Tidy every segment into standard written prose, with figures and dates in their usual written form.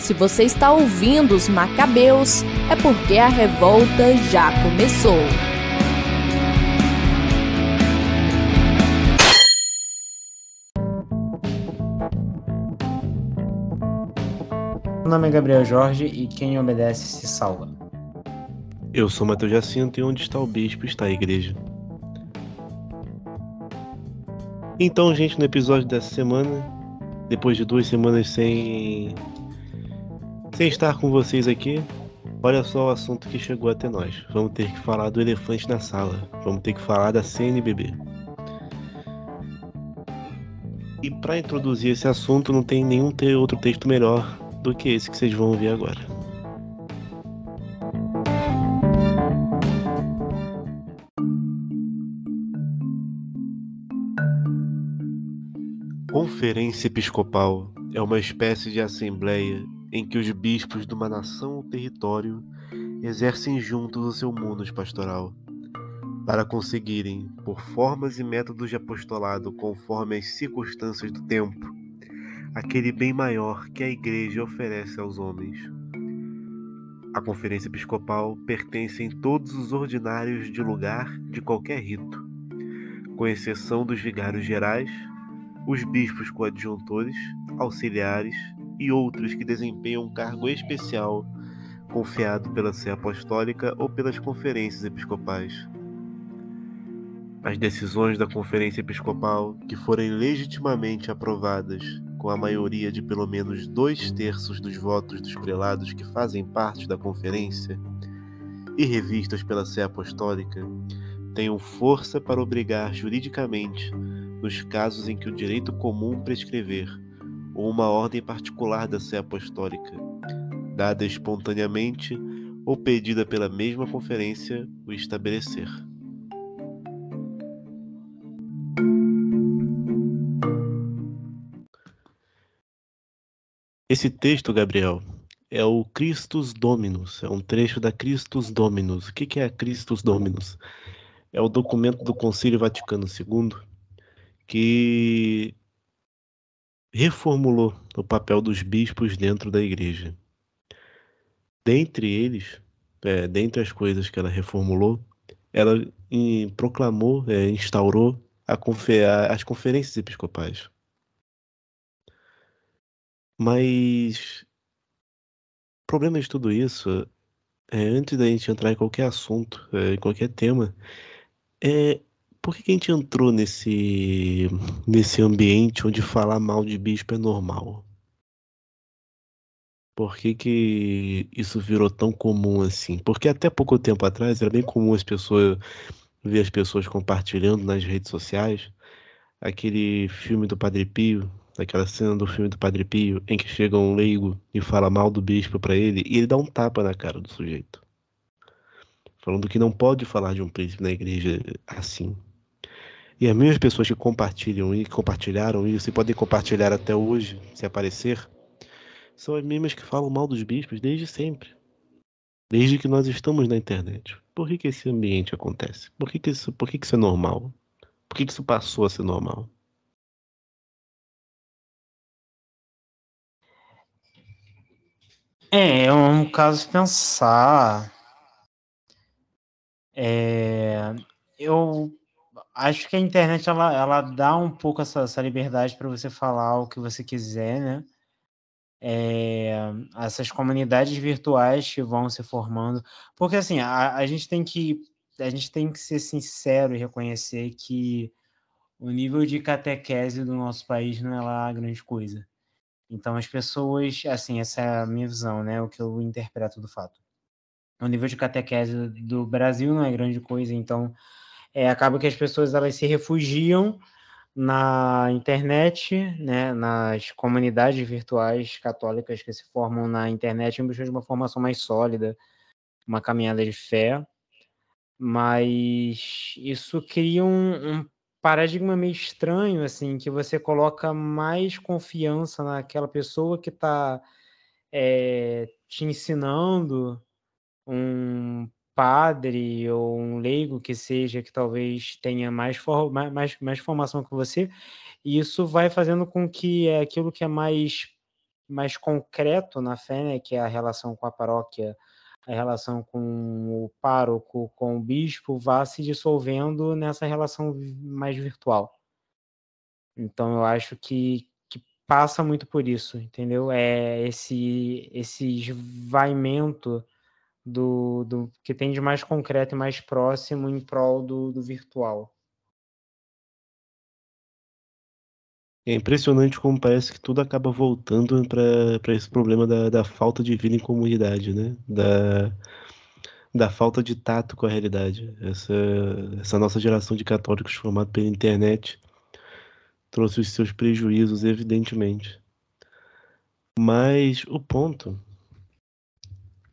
Se você está ouvindo os Macabeus, é porque a revolta já começou. Meu nome é Gabriel Jorge e quem obedece se salva. Eu sou Matheus Jacinto e onde está o bispo está a igreja. Então, gente, no episódio dessa semana, depois de 2 semanas sem estar com vocês aqui, olha só o assunto que chegou até nós. Vamos ter que falar do elefante na sala. Vamos ter que falar da CNBB. E para introduzir esse assunto, não tem nenhum outro texto melhor do que esse que vocês vão ouvir agora. Conferência Episcopal é uma espécie de assembleia em que os bispos de uma nação ou território exercem juntos o seu munus pastoral, para conseguirem, por formas e métodos de apostolado conforme as circunstâncias do tempo, aquele bem maior que a Igreja oferece aos homens. A Conferência Episcopal pertence em todos os ordinários de lugar de qualquer rito, com exceção dos vigários gerais, os bispos coadjuntores, auxiliares e outros que desempenham um cargo especial confiado pela Sé Apostólica ou pelas conferências episcopais. As decisões da Conferência Episcopal, que forem legitimamente aprovadas com a maioria de pelo menos 2/3 dos votos dos prelados que fazem parte da conferência e revistas pela Sé Apostólica, tenham força para obrigar juridicamente, nos casos em que o direito comum prescrever, ou uma ordem particular da Sé Apostólica, dada espontaneamente ou pedida pela mesma conferência, o estabelecer. Esse texto, Gabriel, é o Christus Dominus, é um trecho da Christus Dominus. O que é a Christus Dominus? É o documento do Concílio Vaticano II que reformulou o papel dos bispos dentro da igreja. Dentre as coisas que ela reformulou, ela proclamou, instaurou as conferências episcopais. Mas o problema de tudo isso, antes da gente entrar em qualquer assunto, em qualquer tema, por que a gente entrou nesse ambiente onde falar mal de bispo é normal? Por que isso virou tão comum assim? Porque até pouco tempo atrás era bem comum ver as pessoas compartilhando nas redes sociais aquele filme do Padre Pio, aquela cena do filme do Padre Pio, em que chega um leigo e fala mal do bispo pra ele, e ele dá um tapa na cara do sujeito, falando que não pode falar de um príncipe na igreja assim. E as mesmas pessoas que compartilham e compartilharam isso, e podem compartilhar até hoje, se aparecer, são as mesmas que falam mal dos bispos desde sempre. Desde que nós estamos na internet. Por que esse ambiente acontece? Por que isso é normal? Por que isso passou a ser normal? É um caso de pensar. Eu acho que a internet ela dá um pouco essa liberdade para você falar o que você quiser, né? Essas comunidades virtuais que vão se formando, porque assim a gente tem que ser sincero e reconhecer que o nível de catequese do nosso país não é lá grande coisa. Então as pessoas, assim, essa é a minha visão, né? O que eu interpreto do fato. O nível de catequese do Brasil não é grande coisa, então acaba que as pessoas elas se refugiam na internet, né, nas comunidades virtuais católicas que se formam na internet em busca de uma formação mais sólida, uma caminhada de fé, mas isso cria um paradigma meio estranho, assim, que você coloca mais confiança naquela pessoa que está te ensinando, um padre ou um leigo que seja, que talvez tenha mais formação que você, e isso vai fazendo com que aquilo que é mais mais concreto na fé, né, que é a relação com a paróquia, a relação com o pároco, com o bispo, vá se dissolvendo nessa relação mais virtual. Então eu acho que passa muito por isso, entendeu? É esse esvaimento do que tem de mais concreto e mais próximo em prol do virtual. É impressionante como parece que tudo acaba voltando para esse problema da falta de vida em comunidade, né? Da falta de tato com a realidade. Essa nossa geração de católicos formada pela internet trouxe os seus prejuízos, evidentemente. Mas o ponto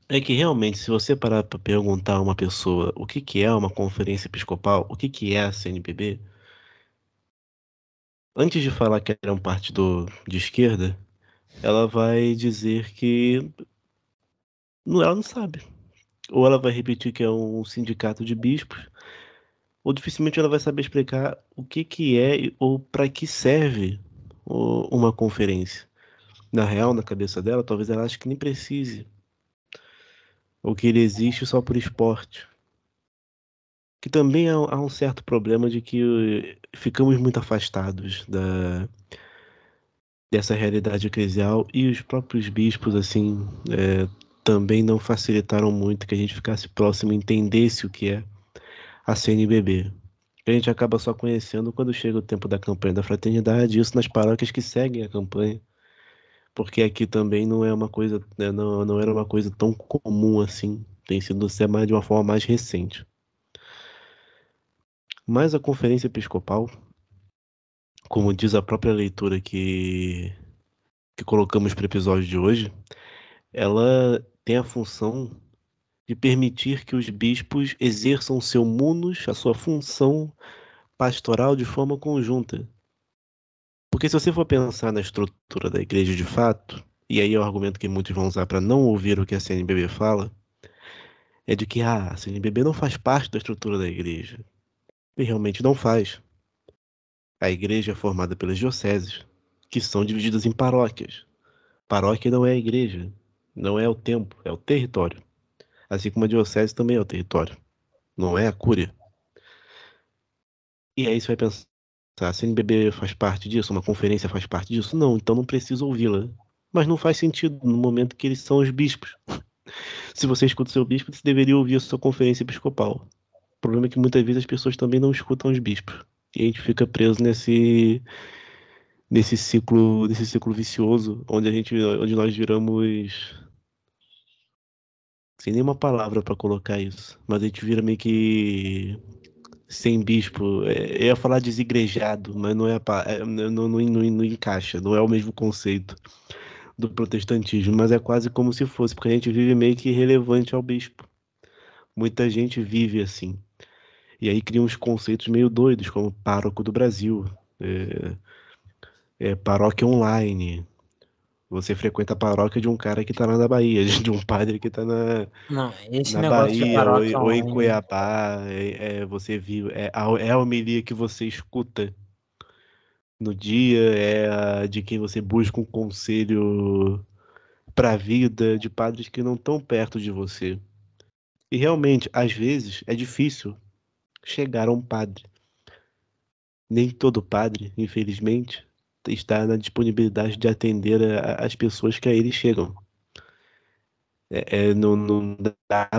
é que realmente, se você parar para perguntar a uma pessoa o que que é uma conferência episcopal, o que que é a CNBB, antes de falar que era um partido de esquerda, ela vai dizer que ela não sabe. Ou ela vai repetir que é um sindicato de bispos, ou dificilmente ela vai saber explicar o que que é ou para que serve uma conferência. Na real, na cabeça dela, talvez ela ache que nem precise, ou que ele existe só por esporte. Que também há um certo problema de que ficamos muito afastados dessa realidade eclesial e os próprios bispos, assim, também não facilitaram muito que a gente ficasse próximo e entendesse o que é a CNBB. A gente acaba só conhecendo quando chega o tempo da campanha da fraternidade, isso nas paróquias que seguem a campanha, porque aqui também não é uma coisa, né, não era uma coisa tão comum assim, tem sido ser mais de uma forma mais recente. Mas a conferência episcopal, como diz a própria leitura que colocamos para o episódio de hoje, ela tem a função de permitir que os bispos exerçam seu munus, a sua função pastoral de forma conjunta. Porque se você for pensar na estrutura da igreja de fato, e aí é o argumento que muitos vão usar para não ouvir o que a CNBB fala, é de que a CNBB não faz parte da estrutura da igreja. E realmente não faz. A igreja é formada pelas dioceses, que são divididas em paróquias. Paróquia não é a igreja, não é o templo, é o território. Assim como a diocese também é o território, não é a cúria. E aí você vai pensar, a CNBB faz parte disso, uma conferência faz parte disso? Não, então não precisa ouvi-la. Mas não faz sentido no momento que eles são os bispos. Se você escuta o seu bispo, você deveria ouvir a sua conferência episcopal. O problema é que muitas vezes as pessoas também não escutam os bispos. E a gente fica preso nesse ciclo vicioso, onde nós viramos sem nenhuma palavra para colocar isso, mas a gente vira meio que sem bispo. Eu ia falar desigrejado, mas não é, não encaixa, não é o mesmo conceito do protestantismo, mas é quase como se fosse, porque a gente vive meio que irrelevante ao bispo. Muita gente vive assim. E aí cria uns conceitos meio doidos, como pároco do Brasil, paróquia online. Você frequenta a paróquia de um cara que tá lá na Bahia, de um padre que tá Não, esse na negócio de Bahia paróquia ou em online. Cuiabá. Você vive, é a homilia que você escuta no dia, é a de quem você busca um conselho para a vida, de padres que não estão perto de você. E realmente, às vezes, é difícil chegar a um padre. Nem todo padre, infelizmente, está na disponibilidade de atender as pessoas que a ele chegam. Não dá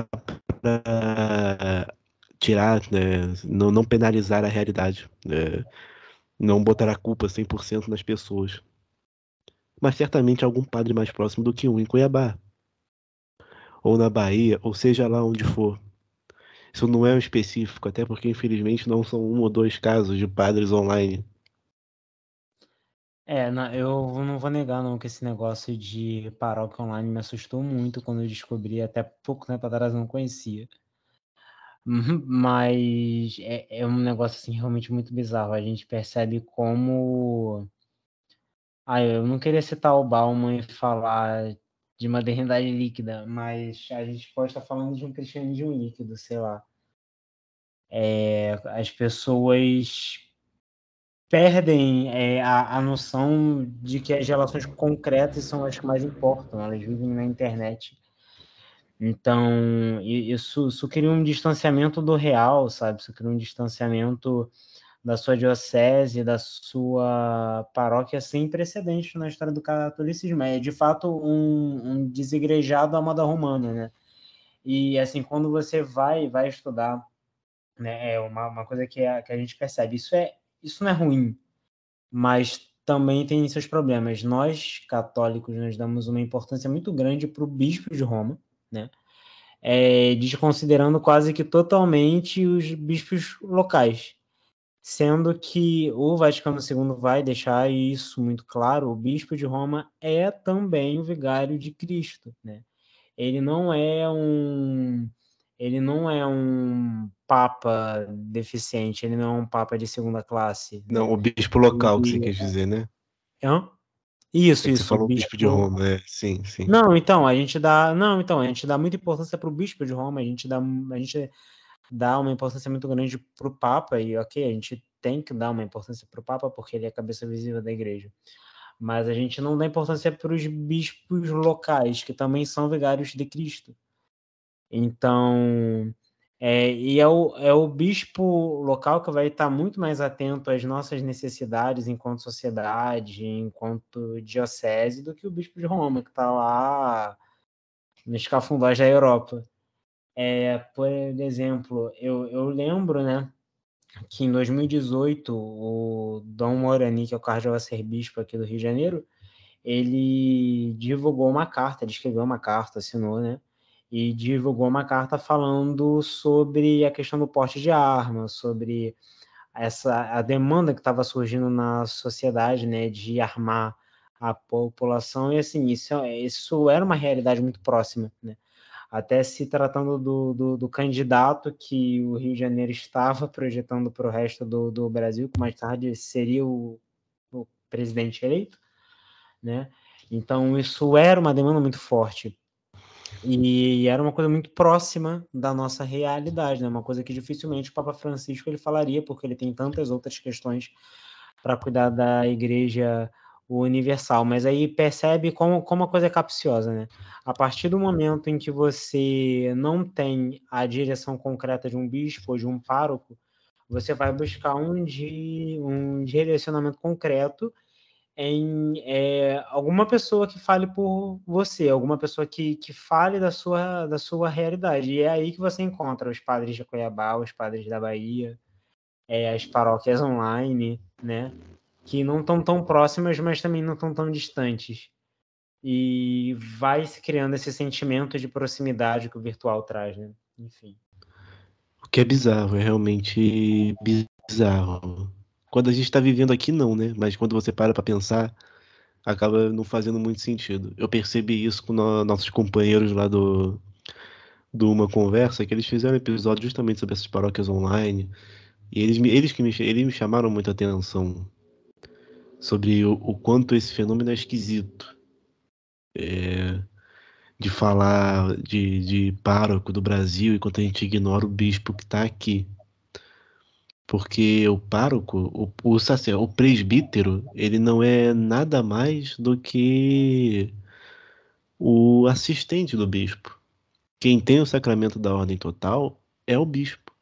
para tirar, né, não penalizar a realidade, não botar a culpa 100% nas pessoas. Mas certamente algum padre mais próximo do que um em Cuiabá, ou na Bahia, ou seja lá onde for. Isso não é um específico, até porque infelizmente não são um ou dois casos de padres online. Eu não vou negar não que esse negócio de paróquia online me assustou muito quando eu descobri, até pouco tempo atrás eu não conhecia. Mas é um negócio assim realmente muito bizarro. A gente percebe como. Eu não queria citar o Bauman e falar de modernidade líquida, mas a gente pode estar falando de um cristianismo líquido, sei lá. As pessoas perdem a noção de que as relações concretas são as que mais importam, elas vivem na internet. Então, isso cria um distanciamento do real, sabe? Isso cria um distanciamento da sua diocese, da sua paróquia sem precedentes na história do catolicismo. É, de fato, um desigrejado à moda romana, né? E, assim, quando você vai estudar, né, é uma coisa que a gente percebe. Isso não é ruim, mas também tem seus problemas. Nós, católicos, nós damos uma importância muito grande para o bispo de Roma, né? Desconsiderando quase que totalmente os bispos locais, sendo que o Vaticano II vai deixar isso muito claro, o bispo de Roma é também o vigário de Cristo, né? Ele não é um papa deficiente, ele não é um papa de segunda classe, né? Não, o bispo local que você Ele... quis dizer, né? Hã? É que você Isso, o falou o bispo de bispo... Roma, sim, sim. Não, a gente dá muita importância para o bispo de Roma, a gente dá uma importância muito grande para o Papa, e ok, a gente tem que dar uma importância para o Papa, porque ele é a cabeça visível da igreja. Mas a gente não dá importância para os bispos locais, que também são vigários de Cristo. Então, é o bispo local que vai estar muito mais atento às nossas necessidades enquanto sociedade, enquanto diocese, do que o bispo de Roma, que está lá nos cafundós da Europa. Por exemplo, eu lembro, né, que em 2018 o Dom Morani, que é o cardeal-arcebispo aqui do Rio de Janeiro, ele divulgou uma carta, ele escreveu uma carta, assinou, né, e divulgou uma carta falando sobre a questão do porte de armas, sobre a demanda que estava surgindo na sociedade, né, de armar a população, e assim, isso era uma realidade muito próxima, né? Até se tratando do candidato que o Rio de Janeiro estava projetando para o resto do Brasil, que mais tarde seria o presidente eleito, né? Então, isso era uma demanda muito forte. E era uma coisa muito próxima da nossa realidade, né? Uma coisa que dificilmente o Papa Francisco ele falaria, porque ele tem tantas outras questões para cuidar da Igreja Universal. Mas aí percebe como a coisa é capciosa, né? A partir do momento em que você não tem a direção concreta de um bispo ou de um pároco, você vai buscar um direcionamento concreto em alguma pessoa que fale por você, alguma pessoa que fale da sua realidade. E é aí que você encontra os padres de Cuiabá, os padres da Bahia, as paróquias online, né? Que não estão tão próximas, mas também não estão tão distantes. E vai se criando esse sentimento de proximidade que o virtual traz, né? Enfim. O que é bizarro, é realmente bizarro. Quando a gente tá vivendo aqui, não, né? Mas quando você para pra pensar, acaba não fazendo muito sentido. Eu percebi isso com nossos companheiros lá do Uma Conversa, que eles fizeram um episódio justamente sobre essas paróquias online. E eles me chamaram muita atenção sobre o quanto esse fenômeno é esquisito. De falar de pároco do Brasil enquanto a gente ignora o bispo que está aqui. Porque o pároco, o presbítero, ele não é nada mais do que o assistente do bispo. Quem tem o sacramento da ordem total é o bispo.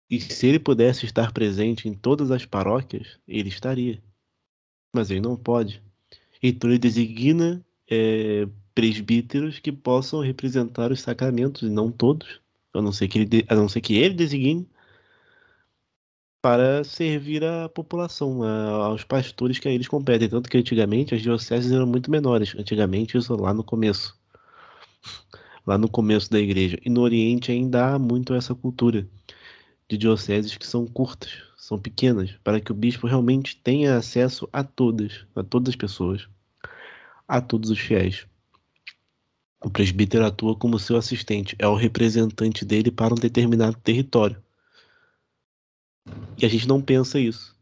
E se ele pudesse estar presente em todas as paróquias, ele estaria. Mas ele não pode. Então ele designa presbíteros que possam representar os sacramentos, e não todos, a não ser que ele designe para servir a população, aos pastores que a eles competem. Tanto que antigamente as dioceses eram muito menores. Antigamente, isso lá no começo da igreja. E no Oriente ainda há muito essa cultura de dioceses que são curtas, são pequenas, para que o bispo realmente tenha acesso a todas as pessoas, a todos os fiéis. O presbítero atua como seu assistente, é o representante dele para um determinado território. E a gente não pensa isso.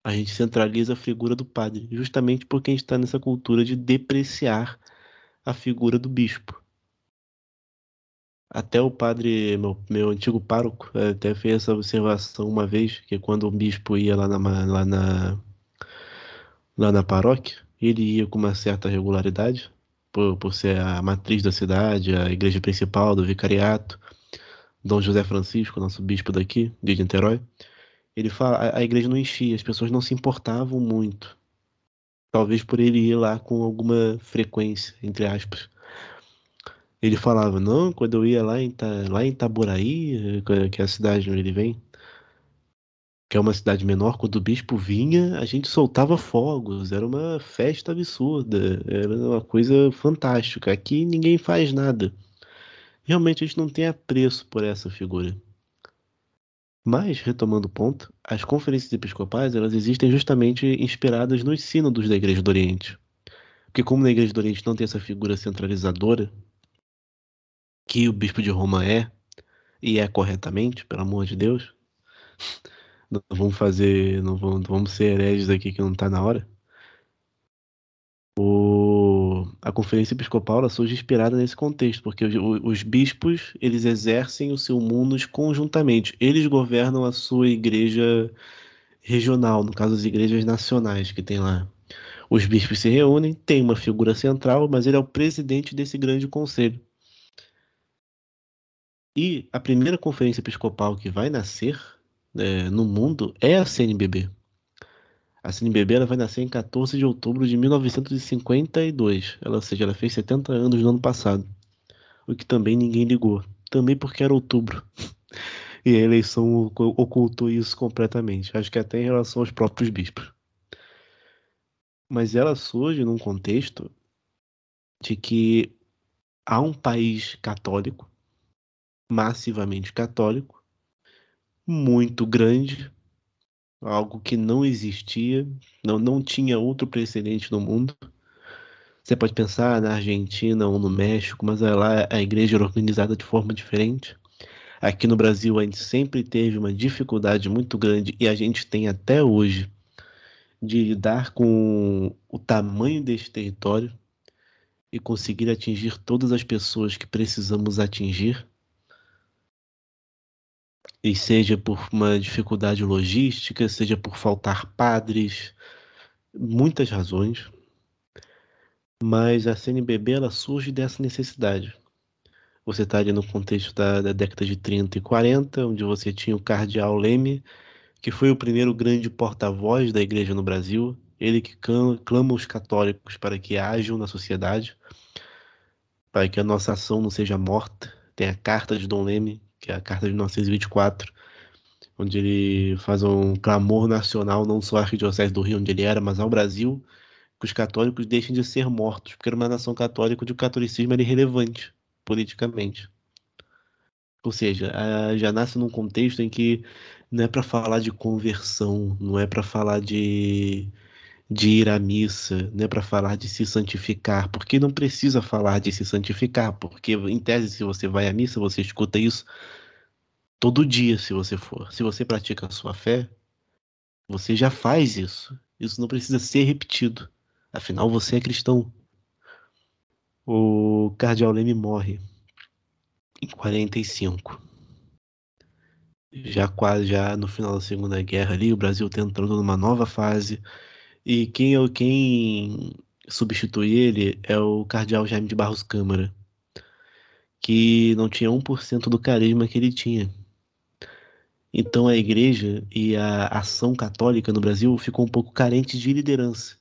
A gente centraliza a figura do padre, justamente porque a gente está nessa cultura de depreciar a figura do bispo. Até o padre, meu antigo pároco, até fez essa observação uma vez, que quando o bispo ia lá na paróquia, ele ia com uma certa regularidade, por ser a matriz da cidade, a igreja principal do vicariato, Dom José Francisco, nosso bispo daqui, de Niterói. Ele fala, a igreja não enchia, as pessoas não se importavam muito. Talvez por ele ir lá com alguma frequência, entre aspas. Ele falava, não, quando eu ia lá em Itaboraí, que é a cidade onde ele vem, que é uma cidade menor, quando o bispo vinha, a gente soltava fogos, era uma festa absurda, era uma coisa fantástica. Aqui ninguém faz nada. Realmente a gente não tem apreço por essa figura. Mas, retomando o ponto, as conferências episcopais, elas existem justamente inspiradas nos sínodos da Igreja do Oriente. Porque como na Igreja do Oriente não tem essa figura centralizadora, que o bispo de Roma é, e é corretamente, pelo amor de Deus, não vamos ser hereges aqui que não está na hora. A conferência episcopal ela surge inspirada nesse contexto, porque os bispos eles exercem o seu munus conjuntamente. Eles governam a sua igreja regional, no caso as igrejas nacionais que tem lá. Os bispos se reúnem, tem uma figura central, mas ele é o presidente desse grande conselho. E a primeira conferência episcopal que vai nascer no mundo é a CNBB. A CNBB ela vai nascer em 14 de outubro de 1952. Ou seja, ela fez 70 anos no ano passado. O que também ninguém ligou. Também porque era outubro. E a eleição ocultou isso completamente. Acho que até em relação aos próprios bispos. Mas ela surge num contexto de que há um país católico, massivamente católico, muito grande, algo que não existia, não tinha outro precedente no mundo. Você pode pensar na Argentina ou no México, mas lá a igreja era organizada de forma diferente. Aqui no Brasil a gente sempre teve uma dificuldade muito grande e a gente tem até hoje de lidar com o tamanho deste território e conseguir atingir todas as pessoas que precisamos atingir. E seja por uma dificuldade logística, seja por faltar padres, muitas razões. Mas a CNBB ela surge dessa necessidade. Você está ali no contexto da década de 30 e 40, onde você tinha o cardeal Leme, que foi o primeiro grande porta-voz da igreja no Brasil, ele que clama os católicos para que ajam na sociedade, para que a nossa ação não seja morta. Tem a carta de Dom Leme, que é a carta de 1924, onde ele faz um clamor nacional, não só à Arquidiocese do Rio, onde ele era, mas ao Brasil, que os católicos deixem de ser mortos, porque era uma nação católica onde o catolicismo era irrelevante politicamente. Ou seja, já nasce num contexto em que não é para falar de conversão, não é para falar de ir à missa, não é para falar de se santificar, porque não precisa falar de se santificar, porque em tese, se você vai à missa, você escuta isso todo dia, se você for. Se você pratica a sua fé, você já faz isso. Isso não precisa ser repetido. Afinal, você é cristão. O cardeal Leme morre em 45. Já no final da Segunda Guerra ali, o Brasil tá entrando numa nova fase. E quem substitui ele é o cardeal Jaime de Barros Câmara, que não tinha 1% do carisma que ele tinha. Então a igreja e a ação católica no Brasil ficou um pouco carente de liderança.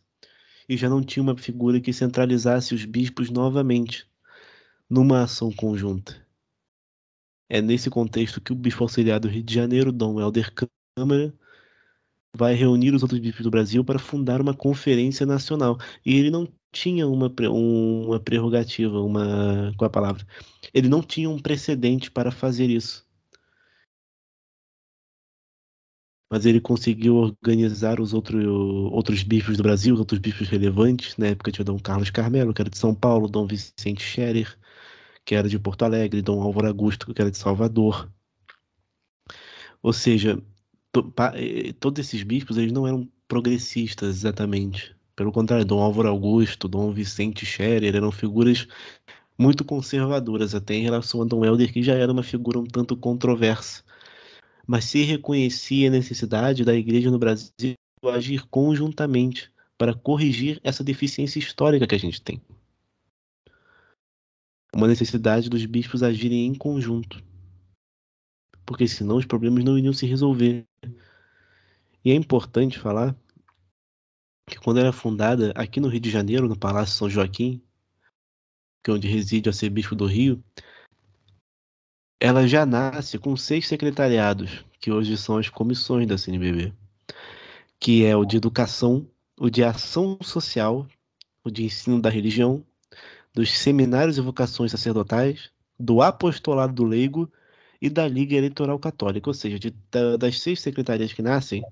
E já não tinha uma figura que centralizasse os bispos novamente numa ação conjunta. É nesse contexto que o bispo auxiliar do Rio de Janeiro, Dom Helder Câmara, vai reunir os outros bispos do Brasil para fundar uma conferência nacional. E ele não tinha uma prerrogativa, qual é a palavra? Ele não tinha um precedente para fazer isso. Mas ele conseguiu organizar os outros bispos do Brasil, os outros bispos relevantes. Na época tinha Dom Carlos Carmelo, que era de São Paulo, Dom Vicente Scherer, que era de Porto Alegre, Dom Álvaro Augusto, que era de Salvador. Ou seja, todos esses bispos eles não eram progressistas exatamente. Pelo contrário, Dom Álvaro Augusto, Dom Vicente Scherer eram figuras muito conservadoras até em relação a Dom Helder, que já era uma figura um tanto controversa. Mas se reconhecia a necessidade da Igreja no Brasil agir conjuntamente para corrigir essa deficiência histórica que a gente tem. Uma necessidade dos bispos agirem em conjunto, porque senão os problemas não iriam se resolver. E é importante falar que quando era fundada aqui no Rio de Janeiro, no Palácio São Joaquim, que é onde reside o arcebispo do Rio, ela já nasce com 6 secretariados, que hoje são as comissões da CNBB, que é o de educação, o de ação social, o de ensino da religião, dos seminários e vocações sacerdotais, do apostolado do leigo e da Liga Eleitoral Católica. Ou seja, das 6 secretarias que nascem,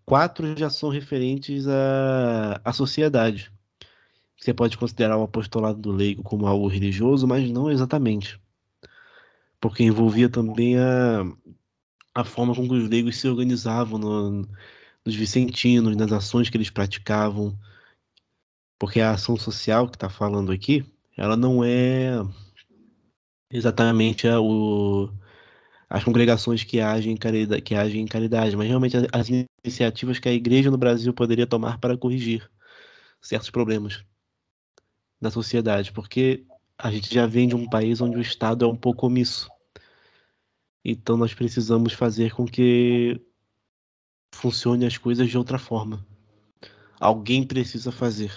4 já são referentes à sociedade. Você pode considerar o apostolado do leigo como algo religioso, mas não exatamente, porque envolvia também a forma como os leigos se organizavam nos vicentinos, nas ações que eles praticavam, porque a ação social que está falando aqui, ela não é exatamente as congregações que agem em caridade, mas realmente as iniciativas que a igreja no Brasil poderia tomar para corrigir certos problemas na sociedade, porque a gente já vem de um país onde o Estado é um pouco omisso. Então nós precisamos fazer com que funcione as coisas de outra forma. Alguém precisa fazer.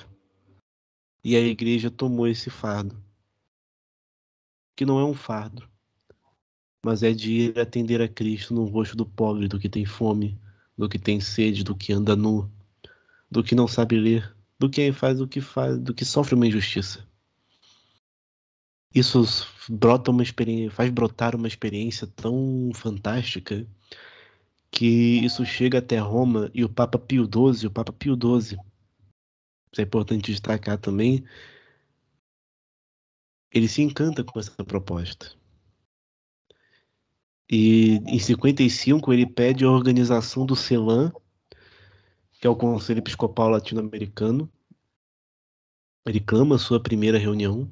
E a igreja tomou esse fardo, que não é um fardo, mas é de ir atender a Cristo no rosto do pobre, do que tem fome, do que tem sede, do que anda nu, do que não sabe ler, do que sofre uma injustiça. Isso faz brotar uma experiência tão fantástica que isso chega até Roma e o Papa Pio XII, isso é importante destacar também, ele se encanta com essa proposta. E em 55 ele pede a organização do CELAM, que é o Conselho Episcopal Latino-Americano. Ele clama a sua primeira reunião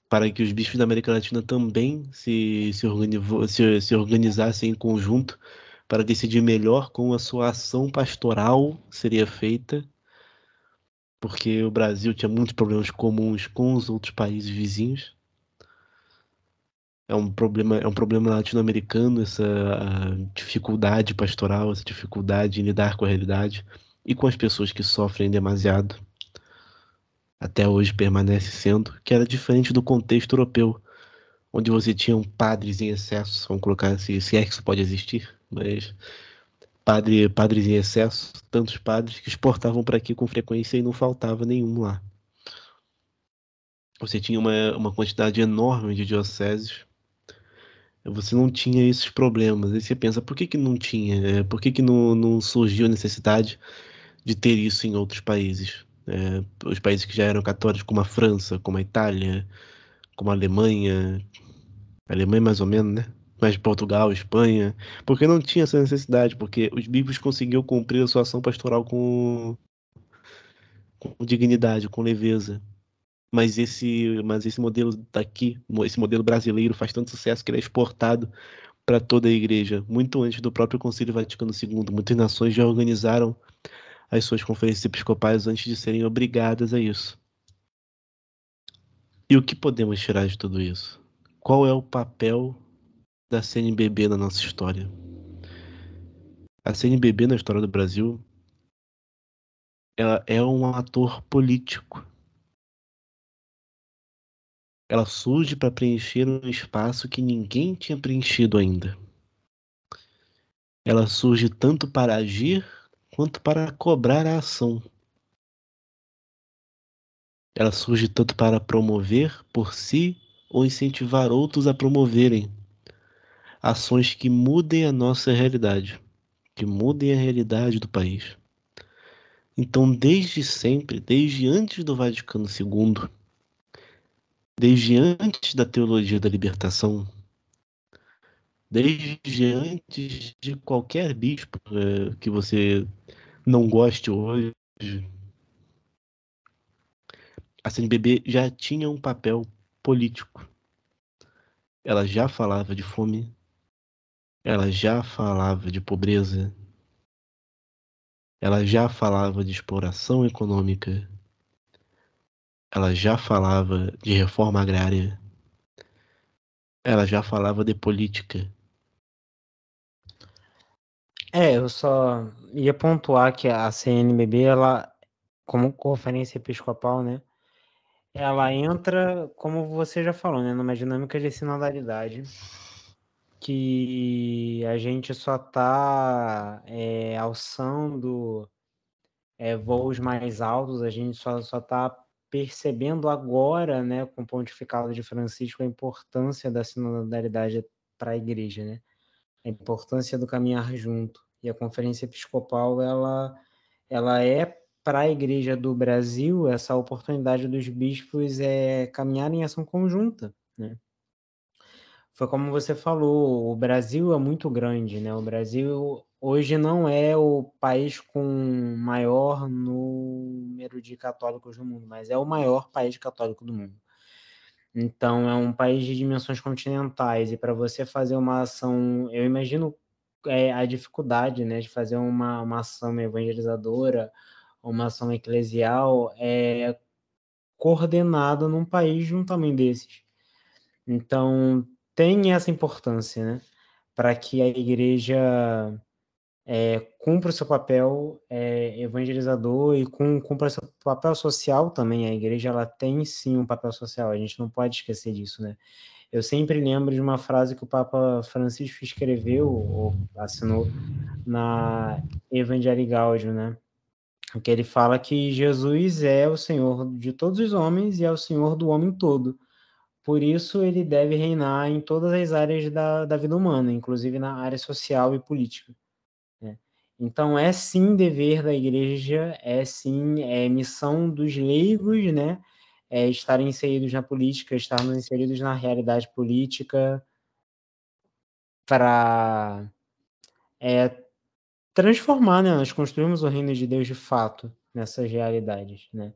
para que os bispos da América Latina também se organizassem em conjunto para decidir melhor como a sua ação pastoral seria feita, porque o Brasil tinha muitos problemas comuns com os outros países vizinhos. É um problema latino-americano, essa dificuldade pastoral, essa dificuldade em lidar com a realidade e com as pessoas que sofrem demasiado. Até hoje permanece sendo, que era diferente do contexto europeu, onde você tinha padres em excesso, vamos colocar assim, se é que isso pode existir, mas padres em excesso, tantos padres que exportavam para aqui com frequência e não faltava nenhum lá. Você tinha uma quantidade enorme de dioceses, você não tinha esses problemas. Aí você pensa, por que que não tinha? Por que que não surgiu a necessidade de ter isso em outros países? Os países que já eram católicos, como a França, como a Itália, como a Alemanha mais ou menos, né? Mas Portugal, Espanha, porque não tinha essa necessidade, porque os bispos conseguiam cumprir a sua ação pastoral com dignidade, com leveza. Mas esse modelo daqui, esse modelo brasileiro faz tanto sucesso que ele é exportado para toda a igreja, muito antes do próprio Concílio Vaticano II. Muitas nações já organizaram as suas conferências episcopais antes de serem obrigadas a isso. E o que podemos tirar de tudo isso? Qual é o papel da CNBB na nossa história? A CNBB na história do Brasil, ela é um ator político. Ela surge para preencher um espaço que ninguém tinha preenchido ainda. Ela surge tanto para agir quanto para cobrar a ação. Ela surge tanto para promover por si ou incentivar outros a promoverem ações que mudem a nossa realidade, que mudem a realidade do país. Então, desde sempre, desde antes do Vaticano II, desde antes da teologia da libertação, desde antes de qualquer bispo que você não goste hoje, A CNBB já tinha um papel político. Ela já falava de fome, ela já falava de pobreza, ela já falava de exploração econômica, ela já falava de reforma agrária, ela já falava de política. Eu só ia pontuar que a CNBB, ela, como conferência episcopal, né, ela entra, como você já falou, né, numa dinâmica de sinodalidade, que a gente só está alçando voos mais altos, a gente só está percebendo agora, né, com o pontificado de Francisco, a importância da sinodalidade para a igreja, né, a importância do caminhar junto. E a Conferência Episcopal, ela é para a Igreja do Brasil essa oportunidade dos bispos caminharem em ação conjunta, né? Foi como você falou, o Brasil é muito grande, né? O Brasil hoje não é o país com maior número de católicos do mundo, mas é o maior país católico do mundo. Então, é um país de dimensões continentais, e para você fazer uma ação, eu imagino a dificuldade, né, de fazer uma ação evangelizadora, uma ação eclesial, coordenada num país de um tamanho desses. Então, tem essa importância, né, para que a igreja cumpra o seu papel evangelizador e cumpra o seu papel social também. A igreja, ela tem sim um papel social, a gente não pode esquecer disso, né? Eu sempre lembro de uma frase que o Papa Francisco escreveu ou assinou na Evangelii Gaudium, né? Que ele fala que Jesus é o Senhor de todos os homens e é o Senhor do homem todo. Por isso, ele deve reinar em todas as áreas da vida humana, inclusive na área social e política, né? Então, é sim dever da igreja, é sim missão dos leigos, né? Estarem inseridos na política, estarmos inseridos na realidade política para transformar, né? Nós construímos o reino de Deus de fato nessas realidades, né?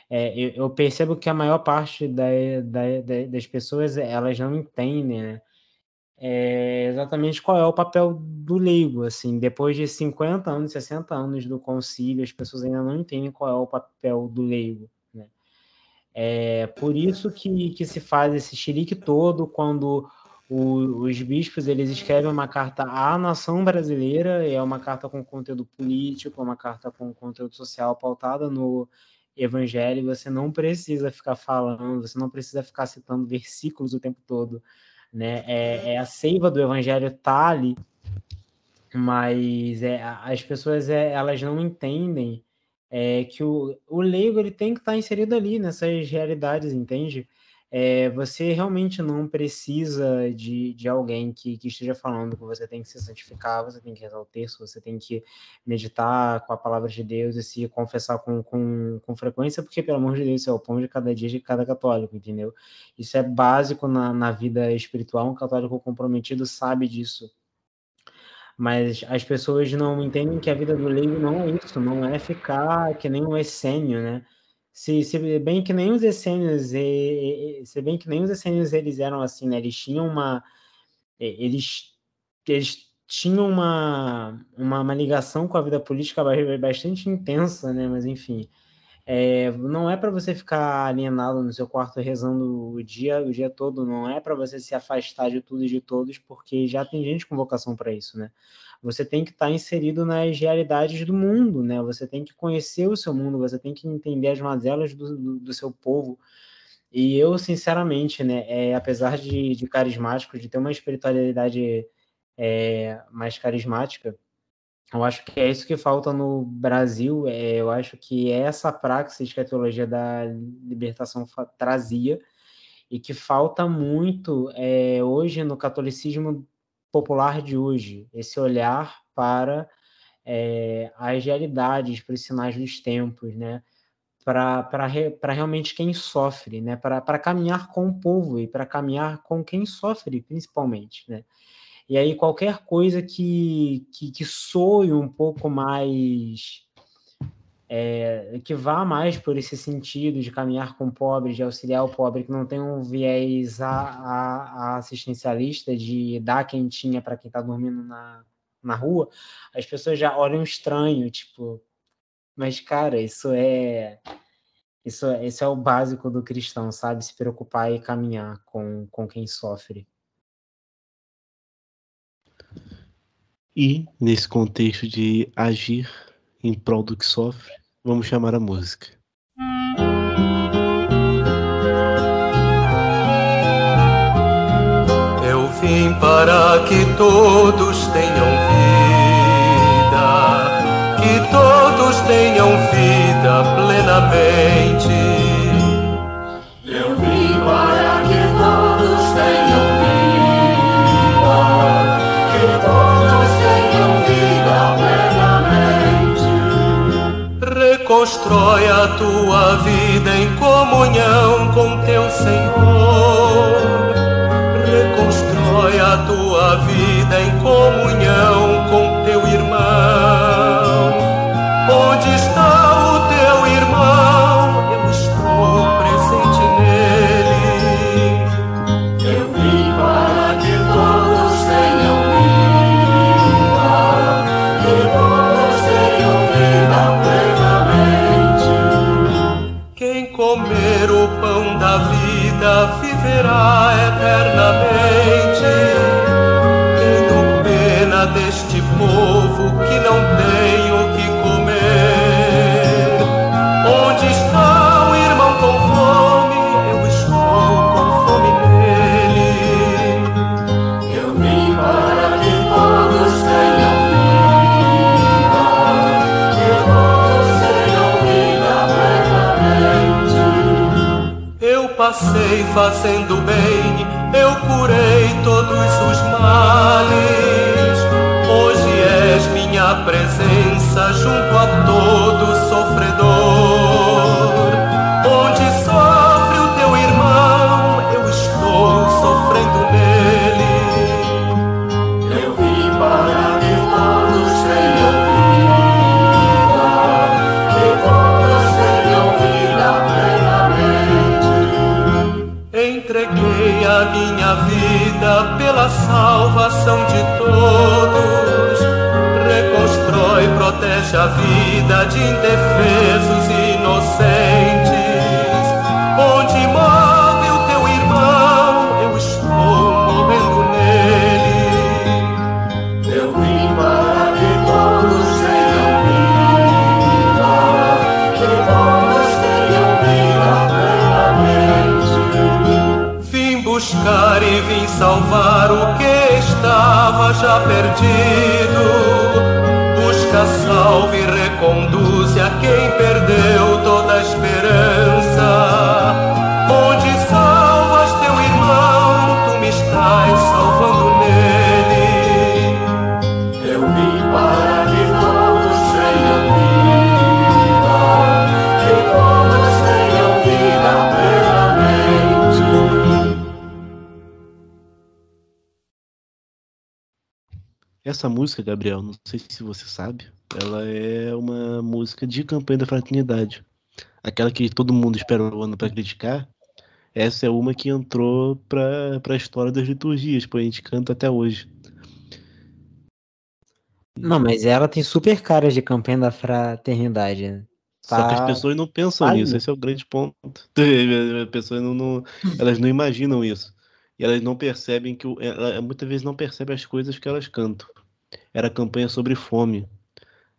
Eu percebo que a maior parte das pessoas, elas não entendem, né? Exatamente qual é o papel do leigo, assim, depois de 50 anos, 60 anos do concílio, as pessoas ainda não entendem qual é o papel do leigo, né? Por isso que se faz esse chilique todo quando os bispos, eles escrevem uma carta à nação brasileira, é uma carta com conteúdo político, uma carta com conteúdo social pautada no evangelho. Você não precisa ficar falando, você não precisa ficar citando versículos o tempo todo, né? A seiva do evangelho tá ali, mas as pessoas elas não entendem que o leigo, ele tem que estar inserido ali nessas realidades, entende? Você realmente não precisa de alguém que esteja falando que você tem que se santificar, você tem que rezar o terço, você tem que meditar com a palavra de Deus e se confessar com frequência, porque, pelo amor de Deus, isso é o pão de cada dia de cada católico, entendeu? Isso é básico na vida espiritual, um católico comprometido sabe disso. Mas as pessoas não entendem que a vida do leigo não é isso, não é ficar que nem um essênio, né? Se bem que nem os essênios, se bem que nem os essênios eles eram assim, né? Eles, eles tinham uma ligação com a vida política bastante intensa, né? Mas enfim, não é para você ficar alienado no seu quarto rezando o dia todo, não é para você se afastar de tudo e de todos, porque já tem gente com vocação para isso, né? Você tem que estar inserido nas realidades do mundo, né? Você tem que conhecer o seu mundo, você tem que entender as mazelas do seu povo. E eu, sinceramente, né, apesar de carismático, de ter uma espiritualidade mais carismática, eu acho que é isso que falta no Brasil. Eu acho que é essa praxis que a teologia da libertação trazia e que falta muito hoje no catolicismo popular de hoje, esse olhar para as realidades, para os sinais dos tempos, né? Para realmente quem sofre, né? Para caminhar com o povo e para caminhar com quem sofre, principalmente, né? E aí qualquer coisa que soe um pouco mais que vá mais por esse sentido de caminhar com o pobre, de auxiliar o pobre, que não tem um viés assistencialista de dar quentinha para quem está dormindo na rua, as pessoas já olham estranho, tipo, mas, cara, isso é o básico do cristão, sabe? Se preocupar e caminhar com quem sofre. E, nesse contexto de agir em prol do que sofre, vamos chamar a música. Eu vim para que todos tenham vida, que todos tenham vida plenamente. Eu vim para que todos tenham vida, que todos tenham vida plenamente. Reconstrói a tua vida em comunhão com teu Senhor. Reconstrói a tua vida em comunhão com teu irmão. Onde está o teu irmão? Eu estou presente nele. Eu vim para que todos tenham vida, que todos tenham vida plenamente. Quem comer o pão da vida viverá eternamente. Tendo pena deste povo que não tem o que comer. Onde está o irmão com fome? Eu estou com fome nele. Eu vim para que todos tenham vida, que todos tenham vida plenamente. Eu passei fazendo bem, eu curei todos os males. Hoje és minha presença junto a todo sofredor. Onde sofre o teu irmão, eu estou sofrendo nele. Eu vim para que todos tenham vida, que todos tenham vida plenamente. Entreguei a minha vida pela salvação de todos. Reconstrói, protege a vida de indefesos e inocentes. Onde morre o teu irmão, eu estou morrendo nele. Eu vim para que todos tenham vida, que todos tenham vida plenamente. Vim buscar e vim salvar o que estava já perdido. Busca, salve e reconduze a quem perdeu toda a esperança. Onde salvas teu irmão, tu me estás salvando nele. Eu vim para que todos tenham vida, que todos tenham vida plenamente. Essa música, Gabriel, não sei se você sabe, ela é uma música de campanha da fraternidade. Aquela que todo mundo espera o ano para criticar, essa é uma que entrou para a história das liturgias, pô, a gente canta até hoje. Não, mas ela tem super caras de campanha da fraternidade, né? Só que as pessoas não pensam Tá nisso, aí. esse é o grande ponto. As pessoas elas não imaginam isso. E elas não percebem que muitas vezes não percebem as coisas que elas cantam. Era campanha sobre fome.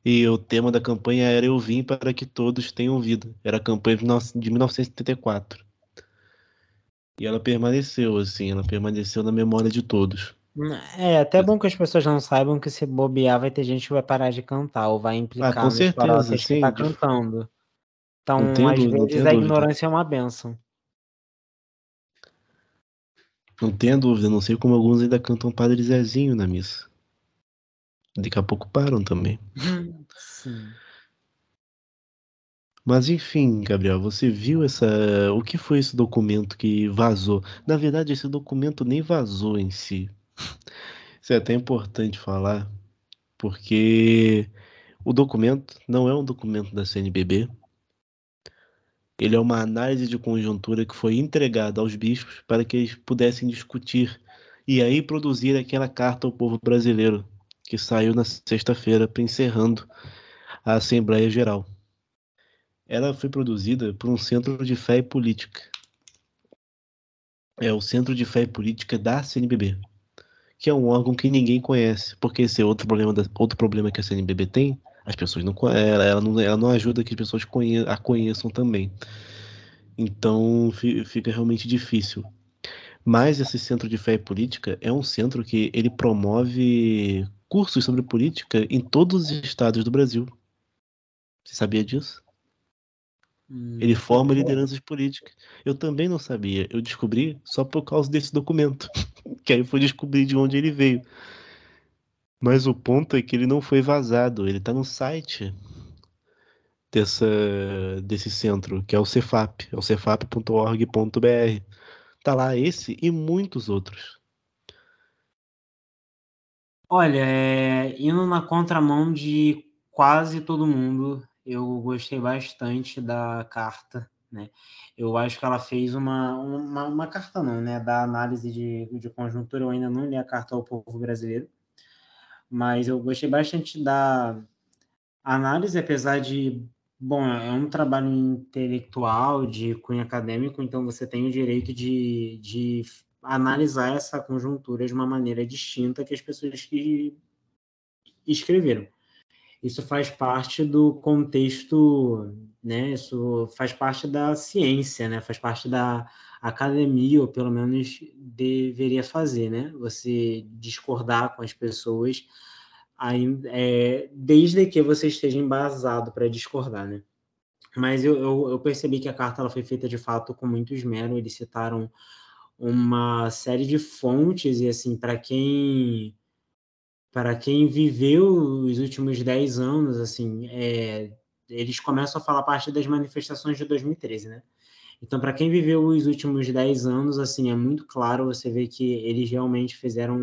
E o tema da campanha era Eu Vim para que todos tenham vida. Era a campanha de 1974. E ela permaneceu, assim, ela permaneceu na memória de todos. É até bom que as pessoas não saibam que se bobear vai ter gente que vai parar de cantar ou vai implicar com nos certeza, paróquias que sim, tá cantando. Então, não tenho às dúvida, não vezes, tenho a dúvida. ignorância é uma bênção. Não tenha dúvida, não sei como alguns ainda cantam Padre Zezinho na missa. Daqui a pouco param também. Sim. Mas enfim, Gabriel, você viu o que foi esse documento que vazou? Na verdade, esse documento nem vazou em si. Isso é até importante falar, porque O documento não é um documento da CNBB. Ele é uma análise de conjuntura que foi entregada aos bispos para que eles pudessem discutir e aí produzir aquela carta ao povo brasileiro, que saiu na sexta-feira, encerrando a Assembleia Geral. Ela foi produzida por um centro de fé e política. É o Centro de Fé e Política da CNBB, que é um órgão que ninguém conhece, porque esse é outro problema que a CNBB tem. As pessoas não ela não ajuda que as pessoas a conheçam também. Então fica realmente difícil. Mas esse Centro de Fé e Política é um centro que ele promove cursos sobre política em todos os estados do Brasil. Você sabia disso? Ele forma lideranças políticas. Eu também não sabia. Eu descobri só por causa desse documento. Que aí eu fui descobrir de onde ele veio. Mas o ponto é que ele não foi vazado. Ele está no site desse centro, que é o Cefap. É o cefap.org.br. Tá lá esse e muitos outros. Olha, indo na contramão de quase todo mundo, eu gostei bastante da carta, né? Eu acho que ela fez uma carta não, né? Da análise de conjuntura, eu ainda não li a carta ao povo brasileiro, mas eu gostei bastante da análise, apesar de, bom, é um trabalho intelectual, de cunho acadêmico, então você tem o direito de analisar essa conjuntura de uma maneira distinta que as pessoas que escreveram. Isso faz parte do contexto, né? Isso faz parte da ciência, né? Faz parte da academia, ou pelo menos deveria fazer, né? Você discordar com as pessoas, desde que você esteja embasado para discordar, né? Mas eu percebi que a carta ela foi feita de fato com muito esmero. Eles citaram uma série de fontes e assim para quem viveu os últimos 10 anos, assim, eles começam a falar a partir das manifestações de 2013, né? Então, para quem viveu os últimos 10 anos, assim, é muito claro você vê que eles realmente fizeram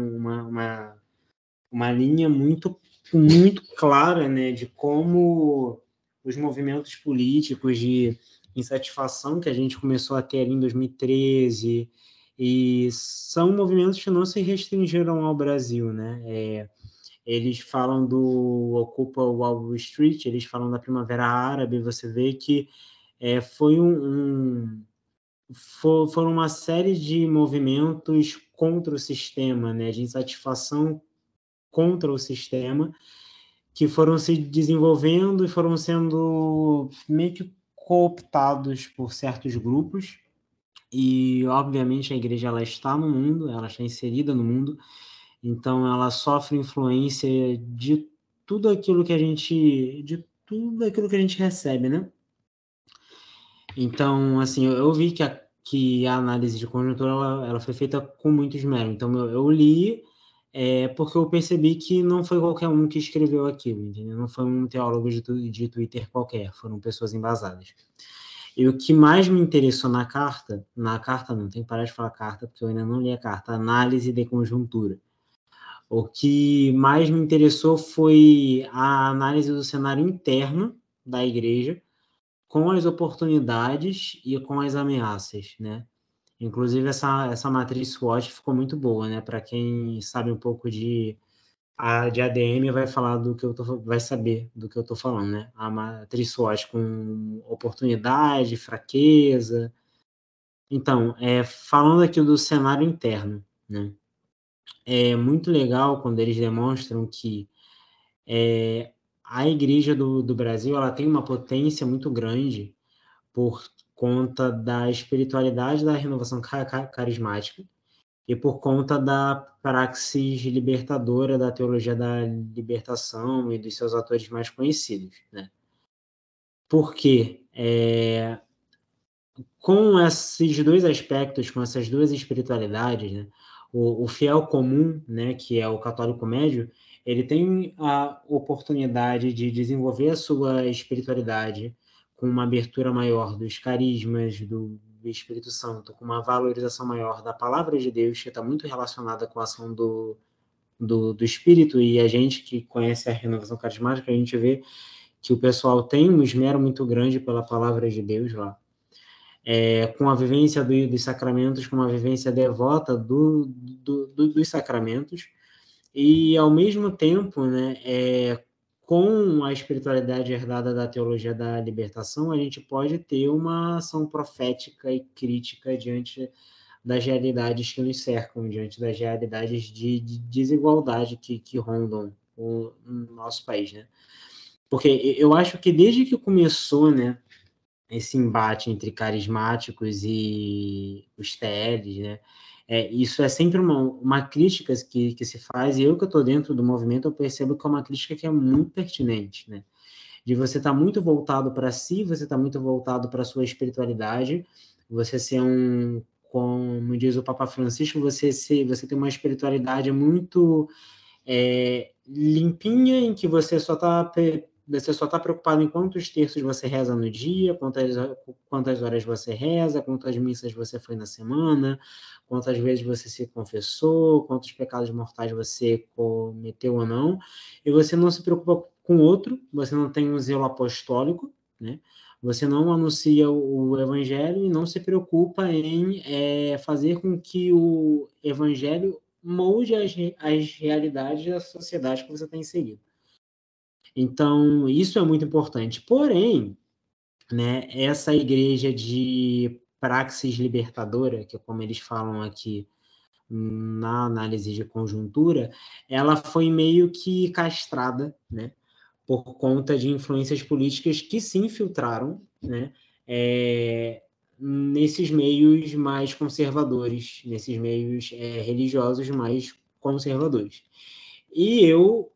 uma linha muito, muito clara, né, de como os movimentos políticos de insatisfação que a gente começou a ter ali em 2013, e são movimentos que não se restringiram ao Brasil, né? Eles falam do Ocupa Wall Street, eles falam da Primavera Árabe, você vê que foram uma série de movimentos contra o sistema, né, de insatisfação contra o sistema, que foram se desenvolvendo e foram sendo meio que cooptados por certos grupos, e obviamente a igreja ela está no mundo, ela está inserida no mundo, então ela sofre influência de tudo aquilo que a gente recebe, né? Então, assim, eu vi que a análise de conjuntura ela foi feita com muito esmero. Então eu li porque eu percebi que não foi qualquer um que escreveu aquilo, entendeu? Não foi um teólogo de Twitter qualquer, foram pessoas embasadas. E o que mais me interessou na carta não, tem que parar de falar carta, porque eu ainda não li a carta, análise de conjuntura. O que mais me interessou foi a análise do cenário interno da igreja, com as oportunidades e com as ameaças, né? Inclusive, essa matriz SWOT ficou muito boa, né? Para quem sabe um pouco de ADM vai saber do que eu estou falando, né? A matriz SWOT com oportunidade, fraqueza. Então, falando aqui do cenário interno, né? É muito legal quando eles demonstram que a igreja do Brasil ela tem uma potência muito grande por conta da espiritualidade da renovação carismática e por conta da praxis libertadora da teologia da libertação e dos seus autores mais conhecidos, né? Porque com esses dois aspectos, com essas duas espiritualidades, né, o fiel comum, né, que é o católico médio, ele tem a oportunidade de desenvolver a sua espiritualidade com uma abertura maior dos carismas, do Espírito Santo, com uma valorização maior da palavra de Deus, que está muito relacionada com a ação do espírito, e a gente que conhece a renovação carismática, a gente vê que o pessoal tem um esmero muito grande pela palavra de Deus lá. Com a vivência dos sacramentos, com uma vivência devota dos sacramentos, e, ao mesmo tempo, né, com a espiritualidade herdada da teologia da libertação, a gente pode ter uma ação profética e crítica diante das realidades que nos cercam, diante das realidades de desigualdade que rondam o nosso país, né? Porque eu acho que desde que começou, né, esse embate entre carismáticos e os TLs, né, isso é sempre uma crítica que se faz, e eu que estou dentro do movimento, eu percebo que é uma crítica que é muito pertinente, né? De você estar muito voltado para si, você está muito voltado para a sua espiritualidade, você ser como diz o Papa Francisco, você tem uma espiritualidade muito limpinha, em que você só está preocupado em quantos terços você reza no dia, quantas horas você reza, quantas missas você foi na semana, quantas vezes você se confessou, quantos pecados mortais você cometeu ou não, e você não se preocupa com o outro, você não tem um zelo apostólico, né? Você não anuncia o evangelho e não se preocupa em fazer com que o evangelho molde as realidades da sociedade que você está inserido. Então, isso é muito importante. Porém, né, essa igreja de praxis libertadora, que é como eles falam aqui na análise de conjuntura, ela foi meio que castrada, né, por conta de influências políticas que se infiltraram, né, nesses meios mais conservadores, nesses meios religiosos mais conservadores. E eu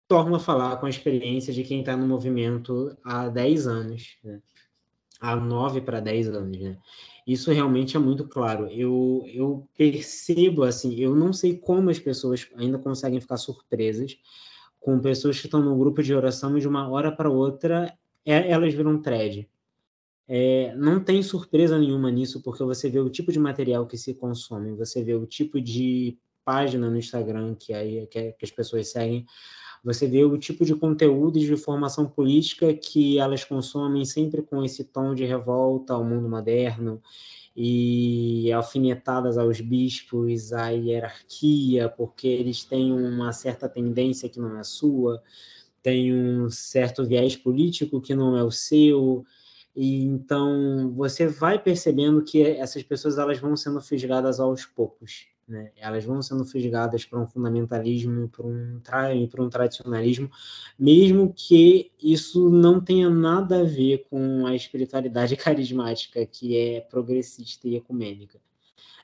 torno a falar com a experiência de quem está no movimento há 10 anos, né? Há 9 para 10 anos, né? Isso realmente é muito claro. Eu percebo, assim, eu não sei como as pessoas ainda conseguem ficar surpresas com pessoas que estão no grupo de oração e de uma hora para outra elas viram thread. Não tem surpresa nenhuma nisso, porque você vê o tipo de material que se consome, você vê o tipo de página no Instagram que as pessoas seguem, você vê o tipo de conteúdo de formação política que elas consomem, sempre com esse tom de revolta ao mundo moderno e alfinetadas aos bispos, à hierarquia, porque eles têm uma certa tendência que não é sua, tem um certo viés político que não é o seu, e então você vai percebendo que essas pessoas elas vão sendo fisgadas aos poucos, né? Elas vão sendo fisgadas para um fundamentalismo e para um tradicionalismo, mesmo que isso não tenha nada a ver com a espiritualidade carismática, que é progressista e ecumênica,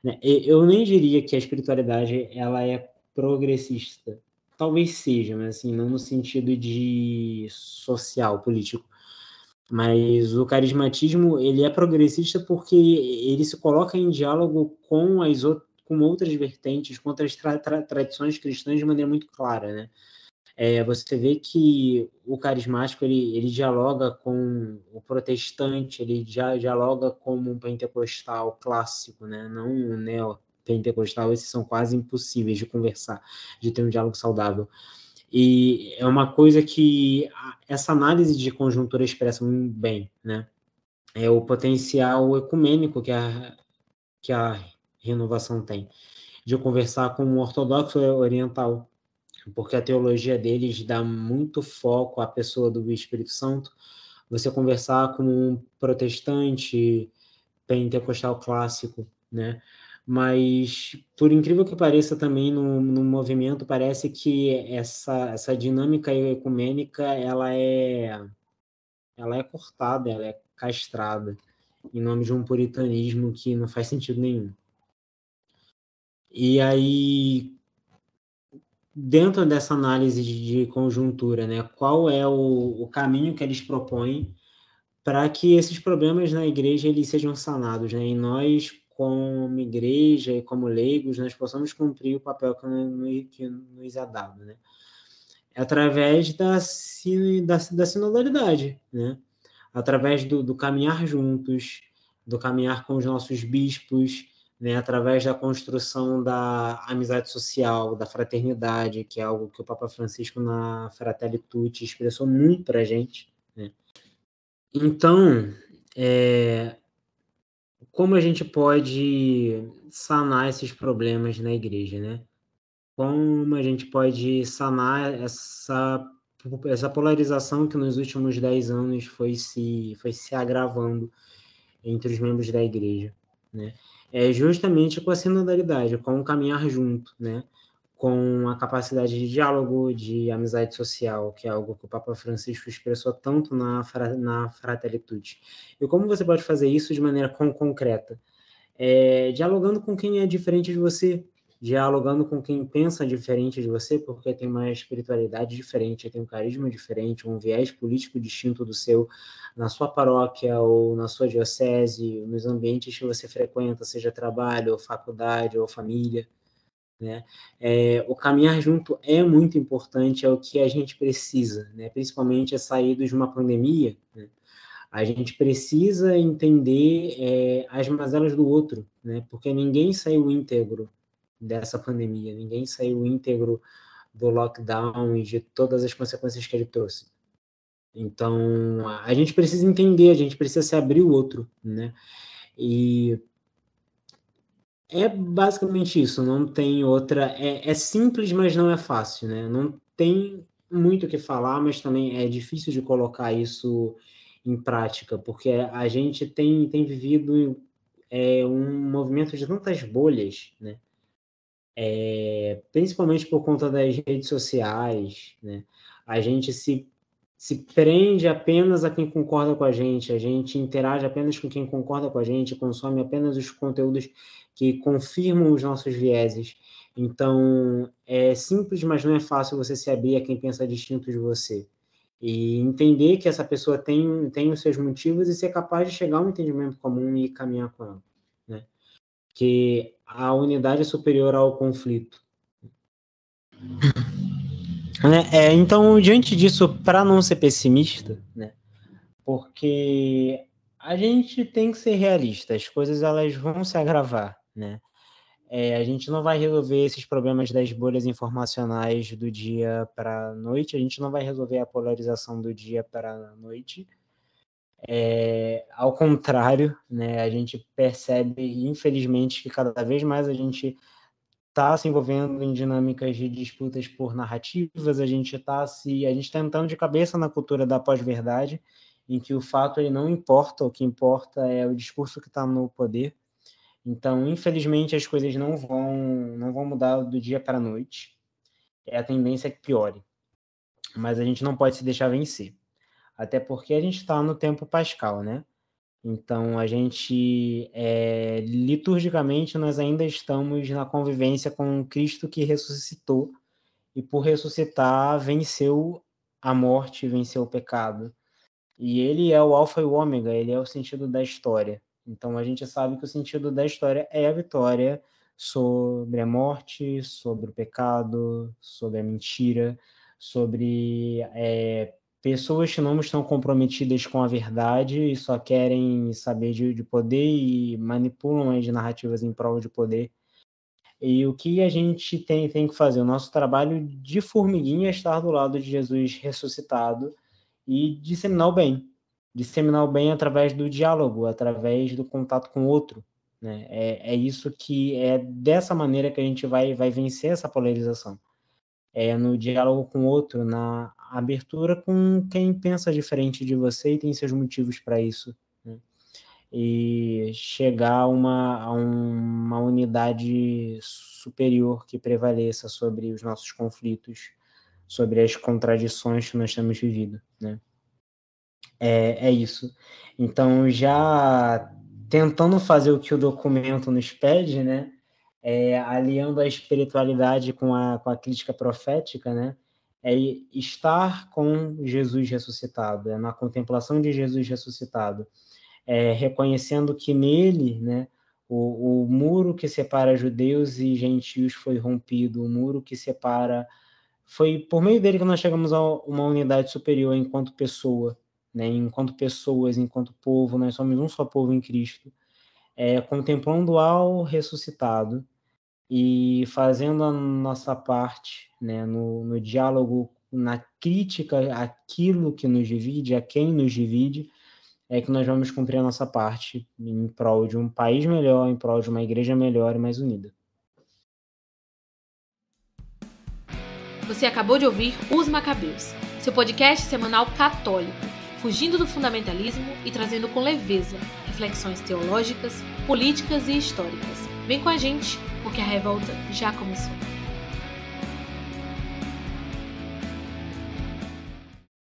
né? Eu nem diria que a espiritualidade ela é progressista. Talvez seja, mas assim, não no sentido de social, político. Mas o carismatismo, ele é progressista porque ele se coloca em diálogo com com outras vertentes, com outras tradições cristãs de maneira muito clara, né? Você vê que o carismático, ele dialoga com o protestante, ele dialoga como um pentecostal clássico, né? Não um neopentecostal, esses são quase impossíveis de conversar, de ter um diálogo saudável. E é uma coisa que essa análise de conjuntura expressa muito bem, né? É o potencial ecumênico que a renovação tem, de conversar com um ortodoxo oriental, porque a teologia deles dá muito foco à pessoa do Espírito Santo. Você conversar com um protestante pentecostal clássico, né? Mas, por incrível que pareça, também no movimento, parece que essa dinâmica ecumênica, ela é cortada, ela é castrada, em nome de um puritanismo que não faz sentido nenhum. E aí, dentro dessa análise de conjuntura, né, qual é o caminho que eles propõem para que esses problemas na igreja eles sejam sanados, né? E nós, como igreja e como leigos, nós possamos cumprir o papel que nos é dado, né? Através da sinodalidade, né? Através do caminhar juntos, do caminhar com os nossos bispos, né, através da construção da amizade social, da fraternidade, que é algo que o Papa Francisco na Fratelli Tutti expressou muito para a gente, né? Então, como a gente pode sanar esses problemas na igreja, né? Como a gente pode sanar essa polarização que nos últimos 10 anos foi se agravando entre os membros da igreja, né? É justamente com a sinodalidade, com o caminhar junto, né? Com a capacidade de diálogo, de amizade social, que é algo que o Papa Francisco expressou tanto na Fratelli Tutti. E como você pode fazer isso de maneira concreta? Dialogando com quem é diferente de você, dialogando com quem pensa diferente de você, porque tem uma espiritualidade diferente, tem um carisma diferente, um viés político distinto do seu, na sua paróquia ou na sua diocese, nos ambientes que você frequenta, seja trabalho, ou faculdade, ou família, né? O caminhar junto é muito importante, é o que a gente precisa, né? Principalmente saídos de uma pandemia, né? A gente precisa entender as mazelas do outro, né? Porque ninguém saiu íntegro dessa pandemia, ninguém saiu íntegro do lockdown e de todas as consequências que ele trouxe. Então, a gente precisa entender, a gente precisa se abrir o outro, né? E é basicamente isso, não tem outra... É simples, mas não é fácil, né? Não tem muito o que falar, mas também é difícil de colocar isso em prática, porque a gente tem vivido um movimento de tantas bolhas, né? Principalmente por conta das redes sociais, né? A gente se prende apenas a quem concorda com a gente interage apenas com quem concorda com a gente, consome apenas os conteúdos que confirmam os nossos vieses. Então, é simples, mas não é fácil você se abrir a quem pensa distinto de você. E entender que essa pessoa tem os seus motivos e ser capaz de chegar a um entendimento comum e caminhar com ela, né? Que a unidade é superior ao conflito. Então, diante disso, para não ser pessimista, né? Porque a gente tem que ser realista, as coisas elas vão se agravar, né? A gente não vai resolver esses problemas das bolhas informacionais do dia para a noite, a gente não vai resolver a polarização do dia para a noite. Ao contrário, né, a gente percebe, infelizmente, que cada vez mais a gente está se envolvendo em dinâmicas de disputas por narrativas, a gente está entrando de cabeça na cultura da pós-verdade, em que o fato ele não importa, o que importa é o discurso que está no poder. Então, infelizmente, as coisas não vão mudar do dia para a noite. A tendência é que piore. Mas a gente não pode se deixar vencer. Até porque a gente está no tempo pascal, né? Então, a gente, liturgicamente, nós ainda estamos na convivência com Cristo que ressuscitou e, por ressuscitar, venceu a morte, venceu o pecado. E ele é o alfa e o ômega, ele é o sentido da história. Então, a gente sabe que o sentido da história é a vitória sobre a morte, sobre o pecado, sobre a mentira, sobre pessoas que não estão comprometidas com a verdade e só querem saber de poder e manipulam as narrativas em prol de poder. E o que a gente tem que fazer? O nosso trabalho de formiguinha é estar do lado de Jesus ressuscitado e disseminar o bem. Disseminar o bem através do diálogo, através do contato com o outro, né? Isso que é dessa maneira que a gente vai vencer essa polarização. No diálogo com o outro, na abertura com quem pensa diferente de você e tem seus motivos para isso, né? E chegar a uma unidade superior que prevaleça sobre os nossos conflitos, sobre as contradições que nós temos vivido, né? É isso. Então, já tentando fazer o que o documento nos pede, né? Aliando a espiritualidade com a crítica profética, né? Estar com Jesus ressuscitado, na contemplação de Jesus ressuscitado, reconhecendo que nele, né, o muro que separa judeus e gentios foi rompido, o muro que separa... Foi por meio dele que nós chegamos a uma unidade superior enquanto pessoa, né? Enquanto pessoas, enquanto povo, nós somos um só povo em Cristo. contemplando ao ressuscitado e fazendo a nossa parte, né, no diálogo, na crítica àquilo que nos divide, a quem nos divide, é que nós vamos cumprir a nossa parte em prol de um país melhor, em prol de uma igreja melhor e mais unida. Você acabou de ouvir Os Macabeus, seu podcast semanal católico, fugindo do fundamentalismo e trazendo com leveza reflexões teológicas, políticas e históricas. Vem com a gente, porque a revolta já começou.